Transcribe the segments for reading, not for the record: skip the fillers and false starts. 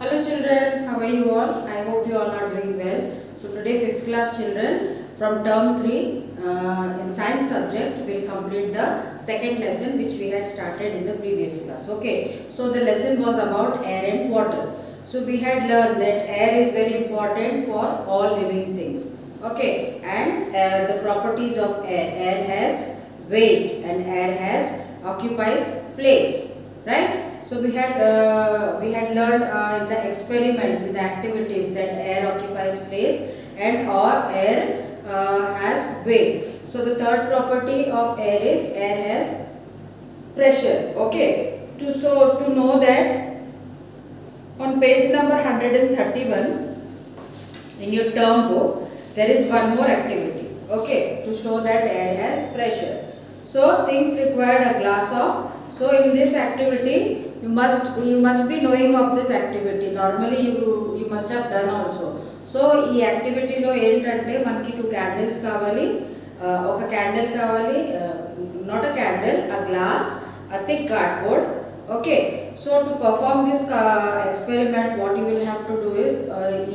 Hello children, how are you all? I hope you all are doing well. So today 5th class children from term 3 in science subject will complete the second lesson which we had started in the previous class. Okay, so the lesson was about air and water. So we had learned that air is very important for all living things. Okay, and the properties of air. Air has weight and air has occupies place, right? So we had learned in the experiments, in the activities, that air occupies place and or air has weight. So the third property of air is air has pressure. Okay. To know that, on page number 131 in your term book, there is one more activity. Okay, to show that air has pressure. So things required a glass of. So in this activity, you must be knowing of this activity. Normally you must have done also. So ఈ యాక్టివిటీలో ఏంటంటే మనకి 2 candles కావాలి, ఒక candle కావాలి, not a candle, a glass, a thick cardboard. Okay, so to perform this experiment, what you will have to do is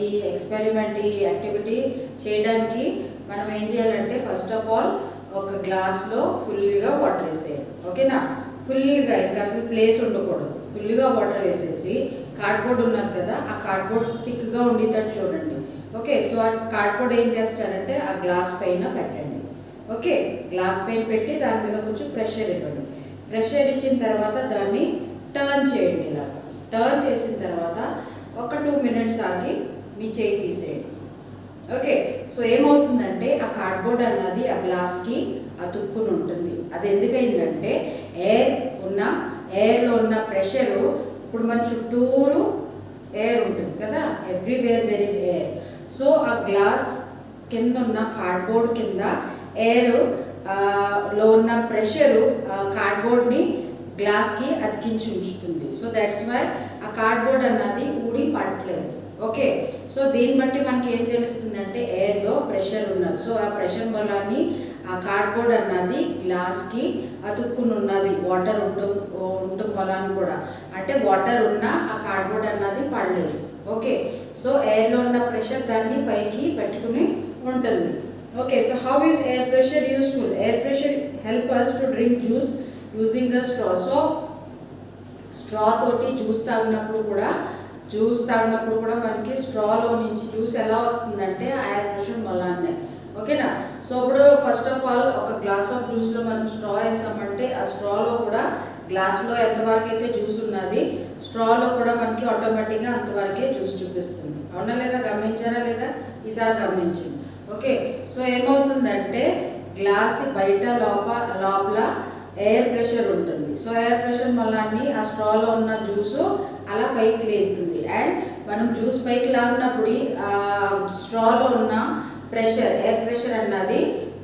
ఈ experiment, ఈ activity చేయడానికి మనం ఏం చేయాలంటే ఫస్ట్ ఆఫ్ ఆల్ ఒక గ్లాస్లో ఫుల్గా వాటర్ వేసేయాలి. ఓకేనా, ఫుల్గా, ఇంకా అసలు ప్లేస్ ఉండకూడదు, ఫుల్గా వాటర్ వేసేసి కార్డ్బోర్డ్ ఉన్నారు కదా, ఆ కార్డ్బోర్డ్ థిక్గా ఉండేటట్టు చూడండి. ఓకే, సో ఆ కార్డ్బోర్డ్ ఏం చేస్తారంటే ఆ గ్లాస్ పైన పెట్టండి. ఓకే, గ్లాస్ పైన పెట్టి దాని మీద కొంచెం ప్రెషర్ ఇవ్వండి. ప్రెషర్ ఇచ్చిన తర్వాత దాన్ని టర్న్ చేయండి. ఇలాగా టర్న్ చేసిన తర్వాత ఒక 2 minutes ఆగి మీ చేయి తీసేయండి. ఓకే, సో ఏమవుతుందంటే ఆ కార్డ్బోర్డ్ అన్నది ఆ గ్లాస్కి అతుక్కుని ఉంటుంది. అది ఎందుకయిందంటే ఎయిర్లో ఉన్న ప్రెషరు, ఇప్పుడు మన చుట్టూరు ఎయిర్ ఉంటుంది కదా, everywhere there is air. So ఆ గ్లాస్ కింద ఉన్న కార్డ్బోర్డ్ కింద ఎయిర్ లో ఉన్న ప్రెషరు కార్డ్బోర్డ్ని గ్లాస్కి అతికించి ఉంచుతుంది. సో దట్స్ వై ఆ కార్డ్బోర్డ్ అన్నది ఊడి పడట్లేదు. ఓకే, సో దీన్ని బట్టి మనకి ఏం తెలుస్తుందంటే ఎయిర్లో ప్రెషర్ ఉన్నది. సో ఆ ప్రెషర్ బలాన్ని ఆ కార్డ్బోర్డ్ అన్నది గ్లాస్కి అతుక్కుని ఉన్నది. వాటర్ ఉండటం వలన కూడా, అంటే వాటర్ ఉన్నా ఆ కార్డ్బోర్డ్ అన్నది పడలేదు. ఓకే, సో ఎయిర్లో ఉన్న ప్రెషర్ దాన్ని పైకి పెట్టుకుని ఉంటుంది. Okay, so how is air pressure useful? Air pressure help us to drink juice using the straw. So straw తోటి జ్యూస్ తాగినప్పుడు కూడా మనకి స్ట్రాలో నుంచి జ్యూస్ ఎలా వస్తుందంటే ఎయిర్ ప్రెషర్ వల్లనే. ఓకేనా, సో ఇప్పుడు ఫస్ట్ ఆఫ్ ఆల్ ఒక గ్లాస్ ఆఫ్ జ్యూస్లో మనం స్ట్రా వేసామంటే ఆ స్ట్రాలో కూడా, గ్లాస్లో ఎంతవరకు అయితే జ్యూస్ ఉన్నది, స్ట్రాలో కూడా మనకి ఆటోమేటిక్గా అంతవరకే జ్యూస్ చూపిస్తుంది. అవునా లేదా? గమనించారా లేదా? ఈసారి గమనించండి. ఓకే, సో ఏమవుతుందంటే గ్లాస్ బయట లోపల ఎయిర్ ప్రెషర్ ఉంటుంది. సో ఎయిర్ ప్రెషర్ వల్లనే ఆ స్ట్రాలో ఉన్న జ్యూసు అలా పైకి లేస్తుంది. అండ్ మనం జ్యూస్ పైకి లాగినప్పుడు స్ట్రాలో ఉన్న ప్రెషర్, ఎయిర్ ప్రెషర్ అన్నది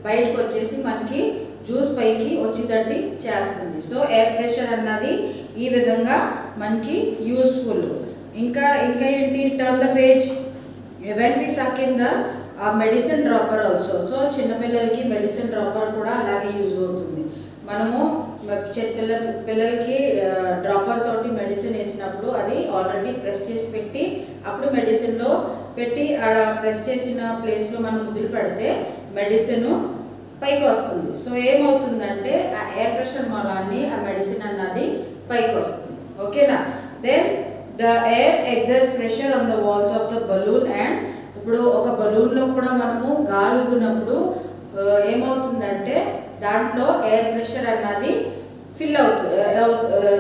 బయటకు వచ్చేసి మనకి జ్యూస్ పైకి వచ్చేటట్టు చేస్తుంది. సో ఎయిర్ ప్రెషర్ అన్నది ఈ విధంగా మనకి యూస్ఫుల్. ఇంకా ఏంటి? Turn the page. When we suck in the medicine dropper also. So చిన్నపిల్లలకి మెడిసిన్ డ్రాపర్ కూడా అలాగే యూజ్ అవుతుంది. మనము పిల్లలకి డ్రాపర్ తోటి మెడిసిన్ వేసినప్పుడు అది ఆల్రెడీ ప్రెస్ చేసి పెట్టి, అప్పుడు మెడిసిన్లో పెట్టి ప్రెస్ చేసిన ప్లేస్లో మనం ముద్దులు పెడితే మెడిసిన్ పైకి వస్తుంది. సో ఏమవుతుందంటే ఆ ఎయిర్ ప్రెషర్ మూలాన్ని ఆ మెడిసిన్ అన్నది పైకి వస్తుంది. ఓకేనా, then the air exerts pressure on the walls of the balloon. And ఇప్పుడు ఒక బలూన్లో కూడా మనము గాలి ఊదినప్పుడు ఏమవుతుందంటే దాంట్లో ఎయిర్ ప్రెషర్ అన్నది ఫిల్ అవుతుంది.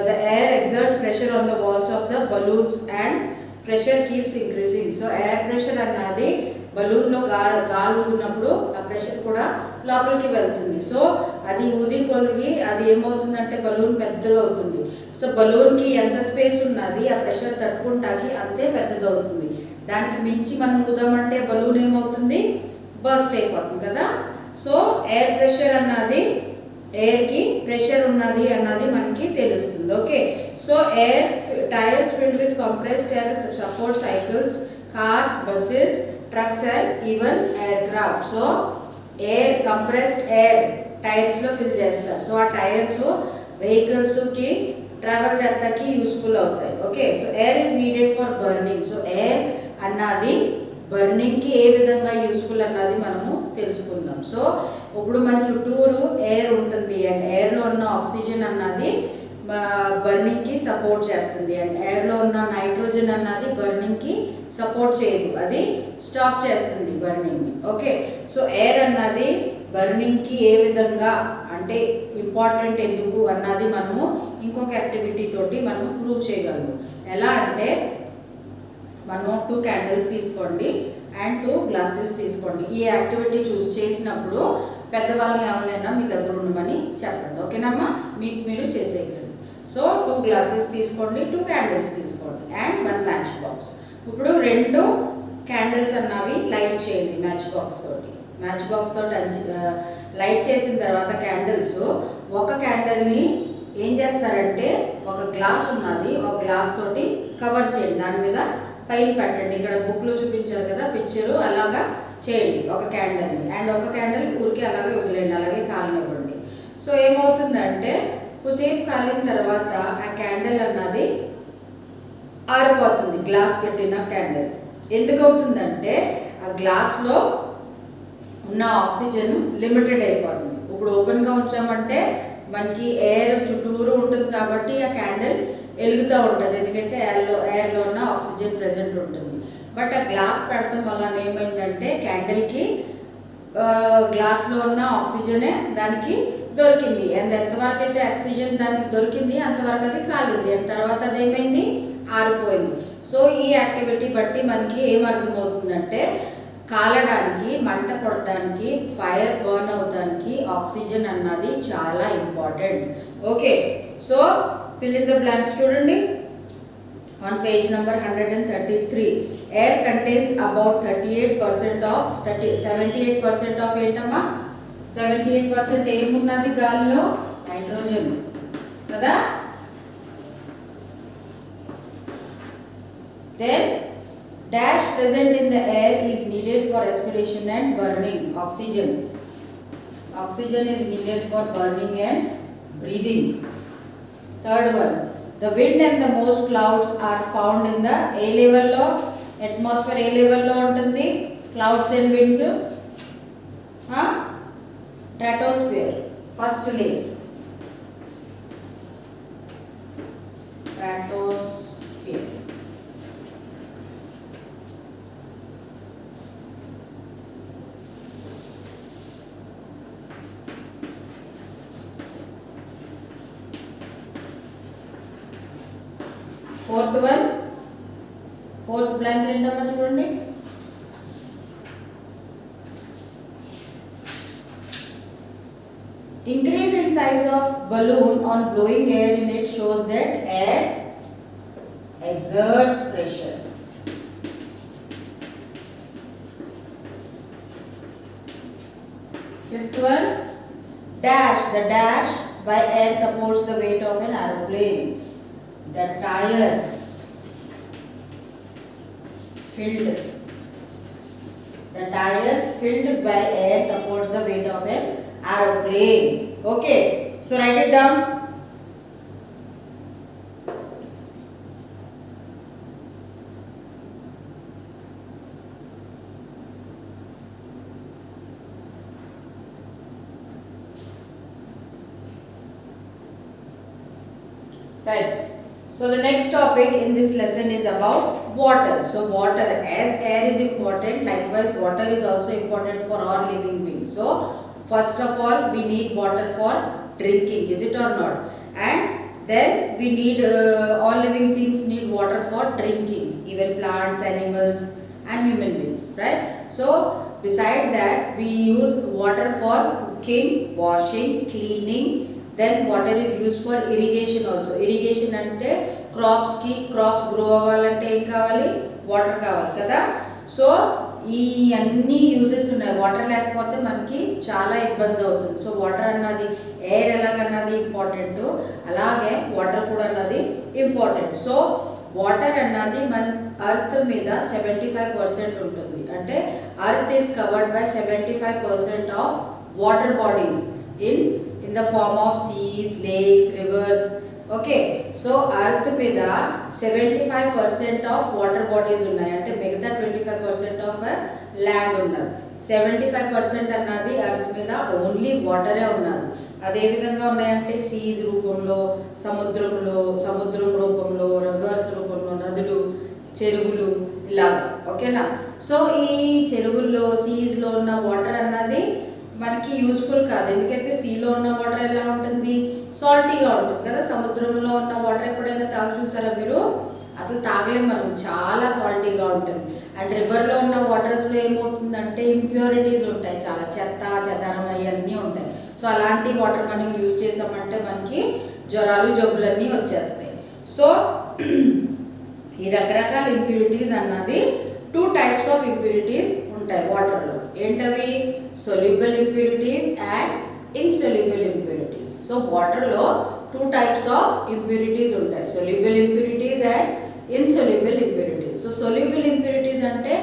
The air exerts pressure on the walls of the balloons and pressure keeps increasing. So air pressure అన్నది బలూన్లో గాలి ఊదినప్పుడు ఆ ప్రెషర్ కూడా లోపలికి వెళ్తుంది. సో అది ఊది కొలిగి అది ఏమవుతుందంటే బలూన్ పెద్దగా అవుతుంది. సో బలూన్కి ఎంత స్పేస్ ఉన్నది ఆ ప్రెషర్ తట్టుకుంటాకి అంతే పెద్దది అవుతుంది. దానికి మించి మనం ఊదామంటే బలూన్ ఏమవుతుంది? బర్స్ట్ అయిపోతుంది కదా. సో ఎయిర్ ప్రెషర్ అన్నది, ఎయిర్కి ప్రెషర్ ఉన్నది అన్నది మనకి తెలుస్తుంది. Okay, so air tyres filled with compressed air support cycles, cars, buses, trucks and even aircraft. So air, compressed air టైర్స్లో ఫిల్ చేస్తారు. సో ఆ టైర్స్ వెహికల్స్కి ట్రావెల్ చేస్తాకి యూస్ఫుల్ అవుతాయి. Okay, so air is needed for burning. So air అన్నది బర్నింగ్కి ఏ విధంగా useful అన్నది మనము తెలుసుకుందాం. సో ఇప్పుడు మన చుట్టూరు ఎయిర్ ఉంటుంది అండ్ ఎయిర్లో ఉన్న ఆక్సిజన్ అన్నది బర్నింగ్కి సపోర్ట్ చేస్తుంది అండ్ ఎయిర్లో ఉన్న నైట్రోజన్ అన్నది బర్నింగ్కి సపోర్ట్ చేయదు, అది స్టాప్ చేస్తుంది బర్నింగ్ని. ఓకే, సో ఎయిర్ అన్నది బర్నింగ్కి ఏ విధంగా అంటే ఇంపార్టెంట్ ఎందుకు అన్నది మనము ఇంకొక యాక్టివిటీ తోటి మనము ప్రూవ్ చేయగలము. ఎలా అంటే మనము 2 క్యాండిల్స్ తీసుకోండి అండ్ 2 గ్లాసెస్ తీసుకోండి. ఈ యాక్టివిటీ చేసినప్పుడు పెద్దవాళ్ళని ఎవరైనా మీ దగ్గర ఉండమని చెప్పండి. ఓకేనమ్మా, మీకు మీరు చేసేయండి. సో 2 గ్లాసెస్ తీసుకోండి, 2 క్యాండిల్స్ తీసుకోండి అండ్ 1 మ్యాచ్ బాక్స్. ఇప్పుడు 2 క్యాండిల్స్ అన్నవి లైట్ చేయండి మ్యాచ్ బాక్స్ తోటి. మ్యాచ్ బాక్స్ తోటి లైట్ చేసిన తర్వాత క్యాండిల్స్ ఒక క్యాండిల్ని ఏం చేస్తారంటే ఒక గ్లాస్ ఉన్నది, ఒక గ్లాస్ తోటి కవర్ చేయండి, దాని మీద పైన పెట్టండి. ఇక్కడ బుక్లో చూపించారు కదా పిక్చరు, అలాగా చేయండి ఒక క్యాండిల్ని. అండ్ ఒక క్యాండిల్ ఊరికి అలాగే వదిలేయండి, అలాగే కాలనివ్వండి. సో ఏమవుతుందంటే కొద్దిసేపు కాలిన తర్వాత ఆ క్యాండిల్ అన్నది ఆరిపోతుంది, గ్లాస్ పెట్టిన క్యాండిల్. ఎందుకు అవుతుందంటే ఆ గ్లాస్లో ఉన్న ఆక్సిజన్ లిమిటెడ్ అయిపోతుంది. ఇప్పుడు ఓపెన్గా ఉంచామంటే మనకి ఎయిర్ చుట్టూరు ఉంటుంది కాబట్టి ఆ క్యాండిల్ వెలుగుతూ ఉంటుంది, ఎందుకంటే ఎయిర్లో ఉన్న ఆక్సిజన్ ప్రెజెంట్ ఉంటుంది. బట్ ఆ గ్లాస్ పెడతాం వల్ల ఏమైందంటే క్యాండిల్కి గ్లాస్లో ఉన్న ఆక్సిజనే దానికి దొరికింది. అండ్ ఎంతవరకు అయితే ఆక్సిజన్ దానికి దొరికింది అంతవరకు అది కాలింది అండ్ తర్వాత అదేమైంది ఆరిపోయింది. సో ఈ యాక్టివిటీ బట్టి మనకి ఏమర్థమవుతుందంటే కాలడానికి, మంట పడడానికి, ఫైర్ బర్న్ అవడానికి ఆక్సిజన్ అన్నది చాలా important. Okay, so fill in the blanks చూడండి. On page number 133, air contains about 38% of 78% of ఏంటమ్మా 78% ఏమున్నది గాలిలో? నైట్రోజన్ కదా. Then dash present in the air is needed for respiration and burning. Oxygen is needed for burning and breathing. Third one, the wind and the most clouds are found in the A level lo, atmosphere A level lo ఉంటుంది, clouds and winds stratosphere first layer, stratosphere. fourth blank ఏంటమ్మా చూడండి. Increase in size of balloon on blowing air in it shows that air exerts pressure. Fifth one, dash. The dash by air supports the weight of an aeroplane. The tires filled by air supports the weight of an aeroplane. Okay, so write it down. Right. So the next topic in this lesson is about water. So water, as air is important, likewise water is also important for all living beings. So first of all we need water for drinking, is it or not? And then we need all living things need water for drinking, even plants, animals and human beings, right? So beside that we use water for cooking, washing, cleaning. Then water is used for irrigation also. Irrigation ante crops grow అవ్వాలంటే ఏం కావాలి? Water కావాలి కదా. So ఈ అన్ని uses ఉన్నాయి. Water లేకపోతే మనకి చాలా ఇబ్బంది అవుతుంది. సో వాటర్ అన్నది ఎయిర్ ఎలాగన్నది ఇంపార్టెంట్, అలాగే వాటర్ కూడా అన్నది ఇంపార్టెంట్. సో వాటర్ అన్నది మన అర్త్ మీద 75% ఉంటుంది. అంటే earth is covered by 75% of water bodies in the form of seas, lakes, rivers. Okay, so earth మీద 75% ఆఫ్ వాటర్ బాడీస్ ఉన్నాయి, అంటే మిగతా 25% ఆఫ్ ల్యాండ్ ఉన్నారు. 75% అన్నది అర్త్ మీద ఓన్లీ వాటరే ఉన్నది. అదే విధంగా ఉన్నాయంటే సీజ్ రూపంలో, సముద్రం రూపంలో, రివర్స్ రూపంలో, నదులు, చెరువులు ఇలా. ఓకేనా, సో ఈ చెరువుల్లో, సీజ్లో ఉన్న వాటర్ అన్నది మనకి యూస్ఫుల్ కాదు. ఎందుకైతే సీలో ఉన్న వాటర్ ఎలా ఉంటుంది, సాల్టీగా ఉంటుంది కదా. సముద్రంలో ఉన్న వాటర్ ఎప్పుడైనా తాగి చూసారా మీరు? అసలు తాగలేం మనం, చాలా సాల్టీగా ఉంటుంది. అండ్ రివర్లో ఉన్న వాటర్స్లో ఏమవుతుందంటే ఇంప్యూరిటీస్ ఉంటాయి, చాలా చెత్త చెదారం అవన్నీ ఉంటాయి. సో అలాంటి వాటర్ మనం యూజ్ చేసామంటే మనకి జ్వరాలు, జబ్బులన్నీ వచ్చేస్తాయి. సో ఈ రకరకాల ఇంప్యూరిటీస్ అన్నది 2 types ఆఫ్ ఇంప్యూరిటీస్ ఉంటాయి వాటర్లో. ఏంటవి? Soluble impurities and insoluble impurities. So వాటర్లో 2 types ఆఫ్ ఇంప్యూరిటీస్ ఉంటాయి, soluble impurities and insoluble impurities. So soluble impurities అంటే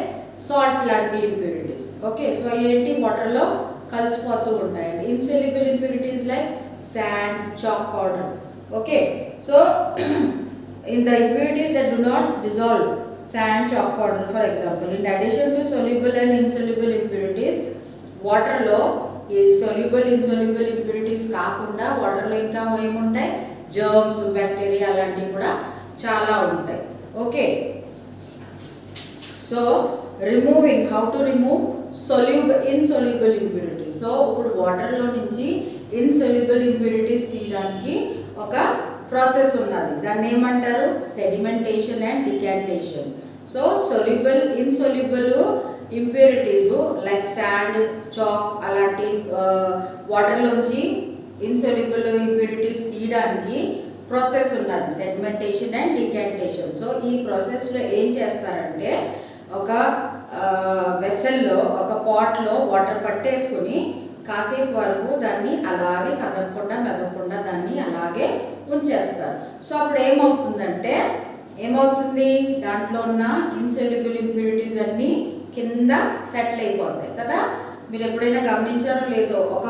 సాల్ట్ లాంటి ఇంప్యూరిటీస్. ఓకే, సో ఏంటి వాటర్లో కలిసిపోతూ ఉంటాయండి. Insoluble impurities like sand, chalk powder. Okay, so in the impurities that do not dissolve, sand, chalk powder for example. In addition to soluble and insoluble impurities, water lo is soluble, insoluble impurities కాకుండా water లో ఇంకా ఏముంటాయి, germs, bacteria అలాంటివి కూడా చాలా ఉంటాయి. Okay, so removing, how to remove insoluble impurities. So ఇప్పుడు వాటర్లో నుంచి ఇన్సొల్యూబుల్ ఇంప్యూరిటీస్ తీయడానికి ఒక ప్రాసెస్ ఉన్నది, దాన్ని ఏమంటారు? Sedimentation and decantation. So insoluble impurities like sand, chalk అలాంటి వాటర్లోంచి ఇన్సొల్యూబుల్ ఇంప్యూరిటీస్ తీయడానికి ప్రాసెస్ ఉన్నది, సెడిమెంటేషన్ అండ్ డికాంటేషన్. సో ఈ ప్రాసెస్లో ఏం చేస్తారంటే ఒక వెసల్లో, ఒక పాట్లో వాటర్ పట్టేసుకుని కాసేపు వరకు దాన్ని అలాగే కదపకుండా మెదపకుండా దాన్ని అలాగే ఉంచేస్తారు. సో అప్పుడు ఏమవుతుంది, దాంట్లో ఉన్న ఇన్సొల్యూబుల్ ఇంప్యూరిటీస్ అన్నీ కింద సెటిల్ అయిపోతాయి కదా. మీరు ఎప్పుడైనా గమనించారో లేదో, ఒక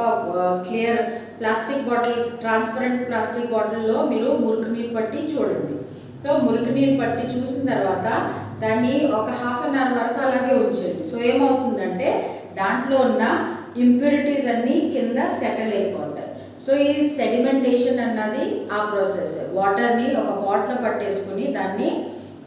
clear plastic bottle, transparent plastic బాటిల్లో మీరు మురికి నీళ్ళు పట్టి చూడండి. సో మురికి నీళ్ళు పట్టి చూసిన తర్వాత దాన్ని ఒక హాఫ్ అన్ అవర్ వరకు అలాగే ఉంచండి. సో ఏమవుతుందంటే దాంట్లో ఉన్న ఇంప్యూరిటీస్ అన్నీ కింద సెటిల్ అయిపోతాయి. సో ఈ సెడిమెంటేషన్ అన్నది ఆ ప్రాసెస్. వాటర్ని ఒక పాట్లో పట్టేసుకుని దాన్ని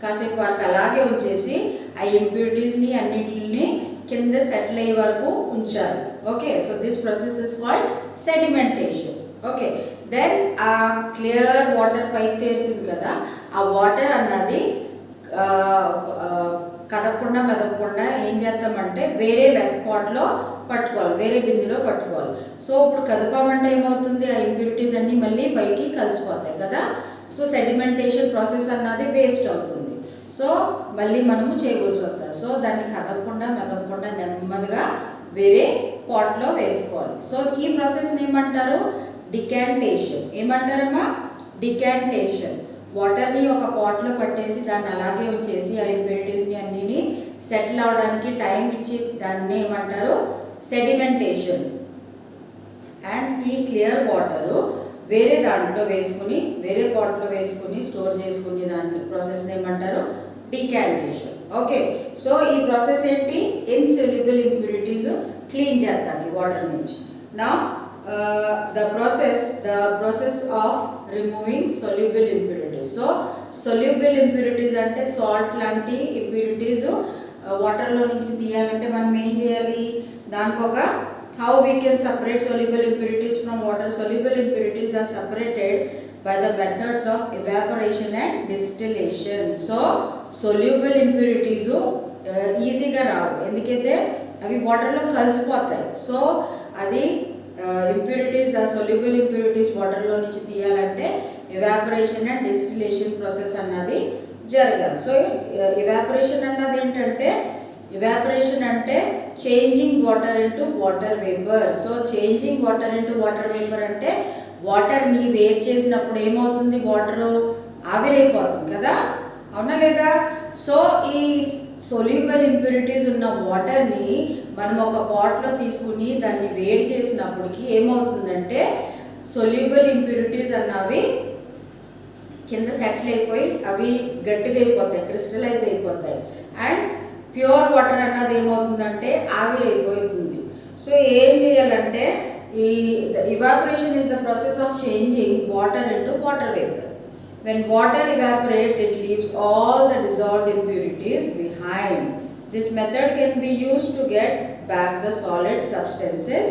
కాసేపు వరకు అలాగే ఉంచేసి ఆ ఇంప్యూరిటీస్ని అన్నిటిని కింద సెటిల్ అయ్యే వరకు ఉంచాలి. Okay, so this process is called sedimentation. Okay, then ఆ క్లియర్ వాటర్ పైకి తేరుతుంది కదా, ఆ వాటర్ అన్నది కదపకుండా మెదపకుండా ఏం చేస్తామంటే వేరే వెట్ పాట్లో పట్టుకోవాలి, వేరే బిందులో పట్టుకోవాలి. సో ఇప్పుడు కదపామంటే ఏమవుతుంది, ఆ ఇంప్యూరిటీస్ అన్నీ మళ్ళీ పైకి కలిసిపోతాయి కదా. సో సెడిమెంటేషన్ ప్రాసెస్ అన్నది వేస్ట్ అవుతుంది. సో మళ్ళీ మనము చేయవలసి వస్తుంది. సో దాన్ని కదపకుండా మెదపకుండా నెమ్మదిగా వేరే పాట్లో వేసుకోవాలి. సో ఈ ప్రాసెస్ని ఏమంటారు? డికాంటేషన్. ఏమంటారమ్మా? డికాంటేషన్. వాటర్ని ఒక పాట్లో పట్టేసి దాన్ని అలాగే ఉంచేసి ఆ ఇంప్యూరిటీస్ని అన్నిని సెటిల్ అవడానికి టైం ఇచ్చి దాన్ని ఏమంటారు? సెడిమెంటేషన్. అండ్ ఈ క్లియర్ వాటరు వేరే దాంట్లో వేసుకుని, వేరే పాట్లో వేసుకుని స్టోర్ చేసుకుని దాన్ని ప్రాసెస్ని ఏమంటారు? డికాంటేషన్. ఓకే, సో ఈ ప్రాసెస్ ఏంటి? ఇన్సొల్యూబుల్ ఇంప్యూరిటీస్ క్లీన్ చేస్తుంది వాటర్ నుంచి. నా the process of removing soluble impurities. So soluble impurities అంటే సాల్ట్ లాంటి ఇంప్యూరిటీస్ వాటర్లో నుంచి తీయాలంటే మనం ఏం చేయాలి? దానికి ఒక how we can separate soluble impurities from water. Soluble impurities are separated by the methods of evaporation and distillation. So soluble impurities ఈజీగా రావు, ఎందుకైతే అవి వాటర్లో కలిసిపోతాయి. సో అది ఇంప్యూరిటీస్, ఆ సొల్యూబుల్ ఇంప్యూరిటీస్ వాటర్లో నుంచి తీయాలంటే ఎవాపరేషన్ అండ్ డిస్టిలేషన్ ప్రాసెస్ అన్నది జరగాలి. సో ఎవాపరేషన్ అన్నది ఏంటంటే, ఎవాపరేషన్ అంటే changing water into water vapour. So changing water into water vapour అంటే వాటర్ని వేరు చేసినప్పుడు ఏమవుతుంది? వాటరు ఆవిరైపోతుంది కదా, అవునా లేదా? సో ఈ సొల్యూబుల్ ఇంప్యూరిటీస్ ఉన్న వాటర్ని మనం ఒక పాట్లో తీసుకుని దాన్ని వేడి చేసినప్పటికీ ఏమవుతుందంటే సొల్యూబుల్ ఇంప్యూరిటీస్ అన్నవి కింద సెటిల్ అయిపోయి అవి గట్టిగా అయిపోతాయి, క్రిస్టలైజ్ అయిపోతాయి. అండ్ ప్యూర్ వాటర్ అన్నది ఏమవుతుందంటే ఆవిరైపోతుంది. సో ఏం చేయాలంటే ఈ evaporation is the process of changing water into water vapor. When water evaporates, it leaves all the dissolved impurities behind. This method can be used to get back the solid substances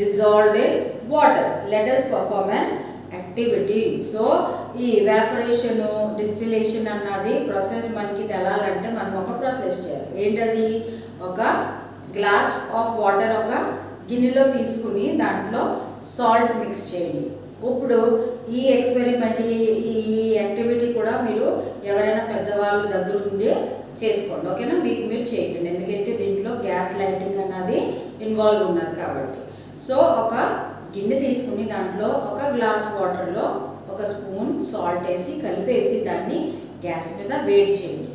dissolved in water. Let us perform an activity. So ఈ evaporation distillation అన్నది process మనకి తెలాలంటే మనం ఒక process చేయాలి. ఏంటది? ఒక glass of water ఒక గిన్నెలో తీసుకుని దాంట్లో సాల్ట్ మిక్స్ చేయండి. ఇప్పుడు ఈ ఎక్స్పెరిమెంట్ ఈ యాక్టివిటీ కూడా మీరు ఎవరైనా పెద్దవాళ్ళ దగ్గర ఉండి చేసుకోండి, ఓకేనా? మీకు మీరు చేయకండి, ఎందుకైతే దీంట్లో గ్యాస్ లైటింగ్ అన్నది ఇన్వాల్వ్ ఉన్నది కాబట్టి. సో ఒక గిన్నె తీసుకుని దాంట్లో ఒక గ్లాస్ వాటర్లో ఒక స్పూన్ సాల్ట్ వేసి కలిపేసి దాన్ని గ్యాస్ మీద వేడి చేయండి.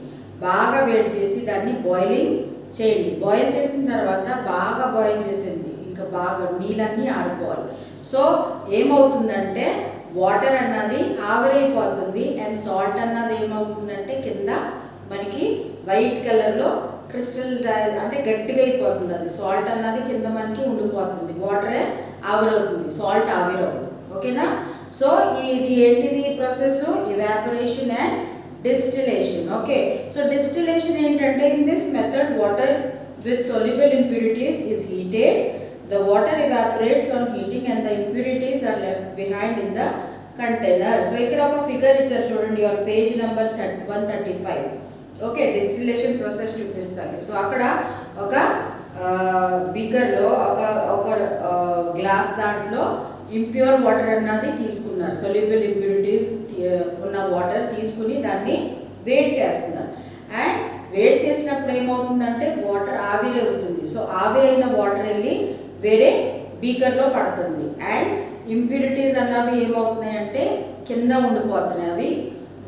బాగా వేడి చేసి దాన్ని బాయిలింగ్ చేయండి. బాయిల్ చేసిన తర్వాత బాగా బాయిల్ చేసేయండి, ఇంకా బాగా నీళ్ళన్నీ ఆరిపోవాలి. సో ఏమవుతుందంటే వాటర్ అన్నది ఆవిరైపోతుంది అండ్ సాల్ట్ అన్నది ఏమవుతుందంటే కింద మనకి వైట్ కలర్లో క్రిస్టల్ అంటే గట్టిగా అయిపోతుంది. అది సాల్ట్ అన్నది కింద మనకి ఉండిపోతుంది, వాటరే ఆవిరవుతుంది, సాల్ట్ ఆవిరవుతుంది, ఓకేనా? సో ఇది ఏంటిది process? Evaporation and distillation. Okay, so distillation ఏంటంటే in this method water with soluble impurities is heated. The water evaporates on heating and the impurities are left behind in the container. So ఇక్కడ ఒక figure ఇచ్చారు చూడండి on page number 135. Okay, distillation process చూపిస్తాను. So అక్కడ ఒక బీకర్లో ఒక glass దాంట్లో impure water అన్నది తీసుకున్నారు. సొల్యూబుల్ ఇంప్యూరిటీస్ ఉన్న వాటర్ తీసుకుని దాన్ని వేడి చేస్తున్నారు. అండ్ వేడి చేసినప్పుడు ఏమవుతుందంటే వాటర్ ఆవిరవుతుంది. సో ఆవిరైన వాటర్ వెళ్ళి వేరే బీకర్లో పడుతుంది. అండ్ ఇంప్యూరిటీస్ అన్నవి ఏమవుతున్నాయి అంటే కింద ఉండిపోతున్నాయి. అవి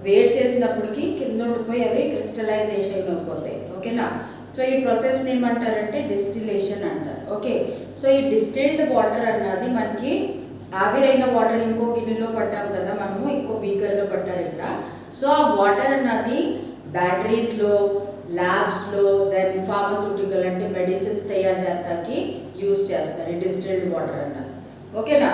వేడి చేసినప్పటికీ కింద ఉండిపోయి అవి క్రిస్టలైజేషన్ అయిపోతాయి, ఓకేనా? సో ఈ ప్రాసెస్ని ఏమంటారంటే డిస్టిలేషన్ అంటారు. ఓకే, సో ఈ డిస్టిల్డ్ వాటర్ అన్నది మనకి ఆవిరైన వాటర్ ఇంకో గిన్నెలో పట్టాం కదా మనము, ఇంకో బీకర్లో పట్టారు ఇక్కడ. సో ఆ వాటర్ అన్నది బ్యాటరీస్లో, ల్యాబ్స్లో, దెన్ ఫార్మస్యూటికల్ అంటే మెడిసిన్స్ తయారు చేస్తాకి యూజ్ చేస్తారు ఈ డిస్టిల్డ్ వాటర్ అన్నది, ఓకేనా?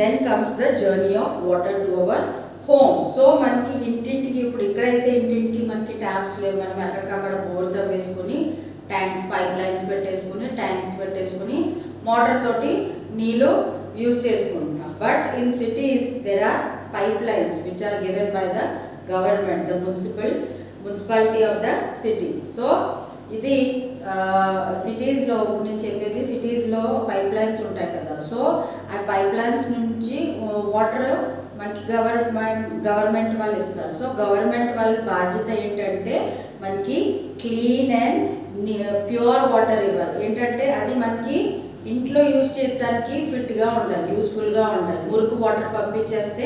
Then comes the journey of water to our home. So మనకి ఇంటింటికి ఇప్పుడు ఇక్కడైతే ఇంటింటికి మనకి ట్యాప్స్ లేవు, మనం ఎక్కడికక్కడ బోర్ వేసుకుని ట్యాంక్స్ పైప్ లైన్స్ పెట్టేసుకుని మోటార్ తోటి నీళ్ళు యూజ్ చేసుకుంటున్నాం. But in cities there are pipelines which are given by the government, the municipality of the city. So ఇది సిటీస్లో నేను చెప్పేది, సిటీస్లో పైప్ లైన్స్ ఉంటాయి కదా. సో ఆ పైప్ లైన్స్ నుంచి వాటర్ మనకి గవర్నమెంట్ వాళ్ళు ఇస్తారు. సో గవర్నమెంట్ వాళ్ళ బాధ్యత ఏంటంటే మనకి క్లీన్ అండ్ ప్యూర్ వాటర్ ఇవ్వాలి. ఏంటంటే అది మనకి ఇంట్లో యూజ్ చేయడానికి ఫిట్గా ఉండాలి, యూస్ఫుల్గా ఉండాలి. మురికి వాటర్ పంపించేస్తే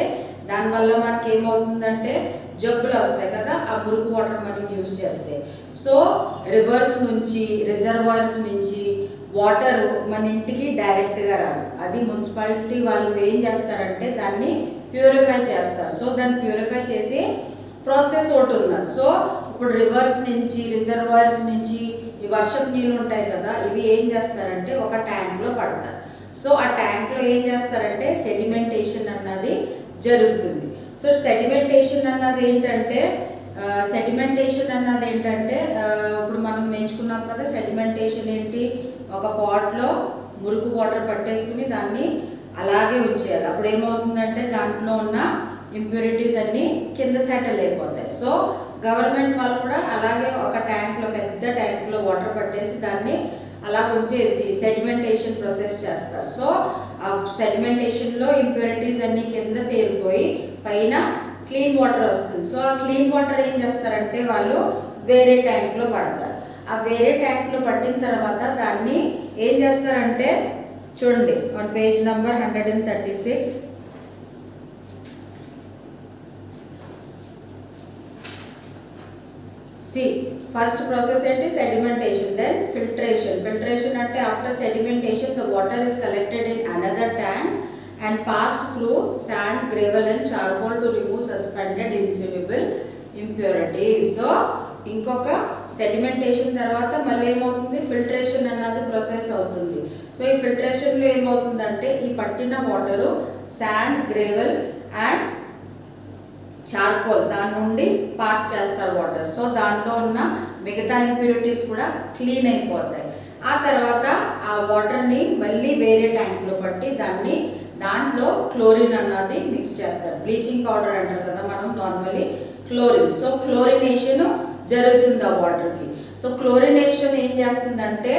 దానివల్ల మనకి ఏమవుతుందంటే జబ్బులు వస్తాయి కదా ఆ మురికి వాటర్ మనం యూజ్ చేస్తే. సో రివర్స్ నుంచి, రిజర్వాయర్స్ నుంచి వాటర్ మన ఇంటికి డైరెక్ట్గా రాదు. అది మున్సిపాలిటీ వాళ్ళు ఏం చేస్తారంటే దాన్ని ప్యూరిఫై చేస్తారు. సో దాన్ని ప్యూరిఫై చేసి ప్రాసెస్ ఒకటి ఉన్నది. సో ఇప్పుడు రివర్స్ నుంచి, రిజర్వాయర్స్ నుంచి ఈ వర్షపు నీళ్ళు ఉంటాయి కదా, ఇవి ఏం చేస్తారంటే ఒక ట్యాంక్లో పడతారు. సో ఆ ట్యాంక్లో ఏం చేస్తారంటే సెడిమెంటేషన్ అన్నది జరుగుతుంది. సో సెడిమెంటేషన్ అన్నది ఏంటంటే ఇప్పుడు మనం నేర్చుకున్నాం కదా, సెడిమెంటేషన్ ఏంటి? ఒక పాట్లో మురికి వాటర్ పట్టేసుకుని దాన్ని అలాగే ఉంచేయాలి. అప్పుడు ఏమవుతుందంటే దాంట్లో ఉన్న ఇంప్యూరిటీస్ అన్నీ కింద సెటిల్ అయిపోతాయి. సో గవర్నమెంట్ వాళ్ళు కూడా అలాగే ఒక ట్యాంక్లో, పెద్ద ట్యాంక్లో వాటర్ పట్టేసి దాన్ని అలా ఉంచేసి సెడిమెంటేషన్ ప్రాసెస్ చేస్తారు. సో ఆ సెడిమెంటేషన్లో ఇంప్యూరిటీస్ అన్నీ కింద తేలిపోయి పైన క్లీన్ వాటర్ వస్తుంది. సో ఆ క్లీన్ వాటర్ ఏం చేస్తారంటే వాళ్ళు వేరే ట్యాంక్లో పడతారు. ఆ వేరే ట్యాంక్లో పట్టిన తర్వాత దాన్ని ఏం చేస్తారంటే చూడండి on page number 136. See, first process ఏంటి? Sedimentation, then filtration. Filtration అంటే after sedimentation the water is collected in another tank and passed through sand, gravel and charcoal to remove suspended insoluble impurities. So ఇంకొక sedimentation తర్వాత మళ్ళీ ఏమవుతుంది, filtration అన్నది process అవుతుంది. So ఈ ఫిల్టరేషన్లో ఏమవుతుందంటే ఈ పట్టిన వాటరు శాండ్, గ్రేవెల్ అండ్ చార్కోల్ దాని నుండి పాస్ చేస్తారు వాటర్. సో దాంట్లో ఉన్న మిగతా ఇంప్యూరిటీస్ కూడా క్లీన్ అయిపోతాయి. ఆ తర్వాత ఆ వాటర్ని మళ్ళీ వేరే ట్యాంక్లో పట్టి దాంట్లో క్లోరిన్ అన్నది మిక్స్ చేస్తారు. బ్లీచింగ్ పౌడర్ అంటారు కదా మనం నార్మలీ, క్లోరిన్. సో క్లోరినేషన్ జరుగుతుంది ఆ వాటర్కి. సో క్లోరినేషన్ ఏం చేస్తుందంటే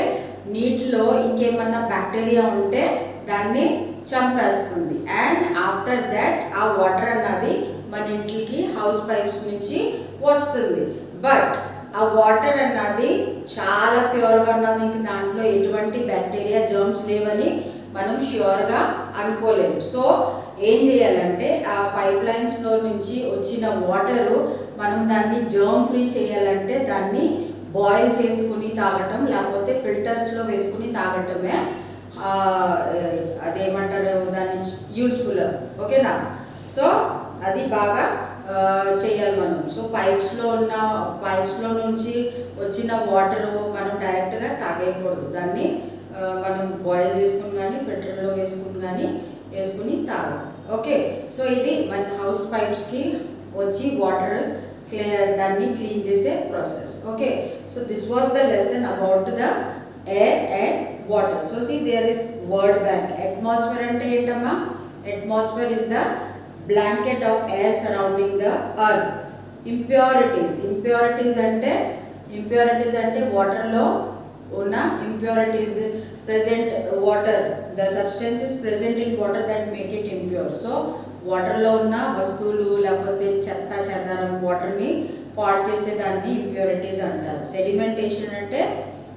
నీటిలో ఇంకేమన్నా బ్యాక్టీరియా ఉంటే దాన్ని చంపేస్తుంది. అండ్ ఆఫ్టర్ దాట్ ఆ వాటర్ అన్నది మన ఇంటికి హౌస్ పైప్స్ నుంచి వస్తుంది. బట్ ఆ వాటర్ అన్నది చాలా ప్యూర్గా ఉన్నది, ఇంక దాంట్లో ఎటువంటి బ్యాక్టీరియా జర్మ్స్ లేవని మనం ష్యూర్గా అనుకోలేము. సో ఏం చేయాలంటే ఆ పైప్ లైన్స్లో నుంచి వచ్చిన వాటరు మనం దాన్ని జర్మ్ ఫ్రీ చేయాలంటే దాన్ని బాయిల్ చేసుకుని తాగటం, లేకపోతే ఫిల్టర్స్లో వేసుకుని తాగటమే అదేమంటారు దాన్ని యూస్ఫుల్. ఓకేనా? సో అది బాగా చేయాలి మనం. సో పైప్స్లో నుంచి వచ్చిన వాటరు మనం డైరెక్ట్గా తాగేయకూడదు. దాన్ని మనం బాయిల్ చేసుకుని కానీ ఫిల్టర్లో వేసుకుని తాగాలి. ఓకే. సో ఇది మన హౌస్ పైప్స్కి వచ్చి వాటర్ దాన్ని క్లీన్ చేసే process. Okay. So this was the lesson about the air and water. So see there is word bank. Atmosphere అంటే ఏంటమ్మా? Atmosphere is the blanket of air surrounding the earth. Impurities అంటే వాటర్లో ఉన్న impurities present water, the substances present in water that make it impure. So వాటర్లో ఉన్న వస్తువులు లేకపోతే చెత్త చెదారం వాటర్ని పాడు చేసేదాన్ని ఇంప్యూరిటీస్ అంటారు. సెడిమెంటేషన్ అంటే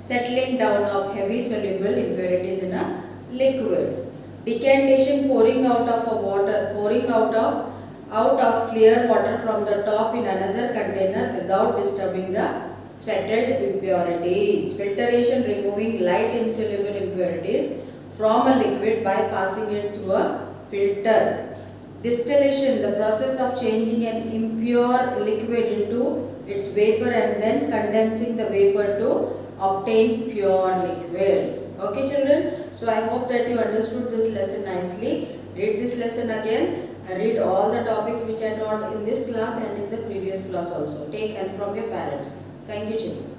settling down of heavy soluble impurities in a liquid. Decantation pouring out of clear water from the top in another container without disturbing the settled impurities. Filtration, removing light insoluble impurities from a liquid by passing it through a filter. Distillation, the process of changing an impure liquid into its vapor and then condensing the vapor to obtain pure liquid. Okay children, so I hope that you understood this lesson nicely. Read this lesson again and read all the topics which I taught in this class and in the previous class also. Take help from your parents. Thank you children.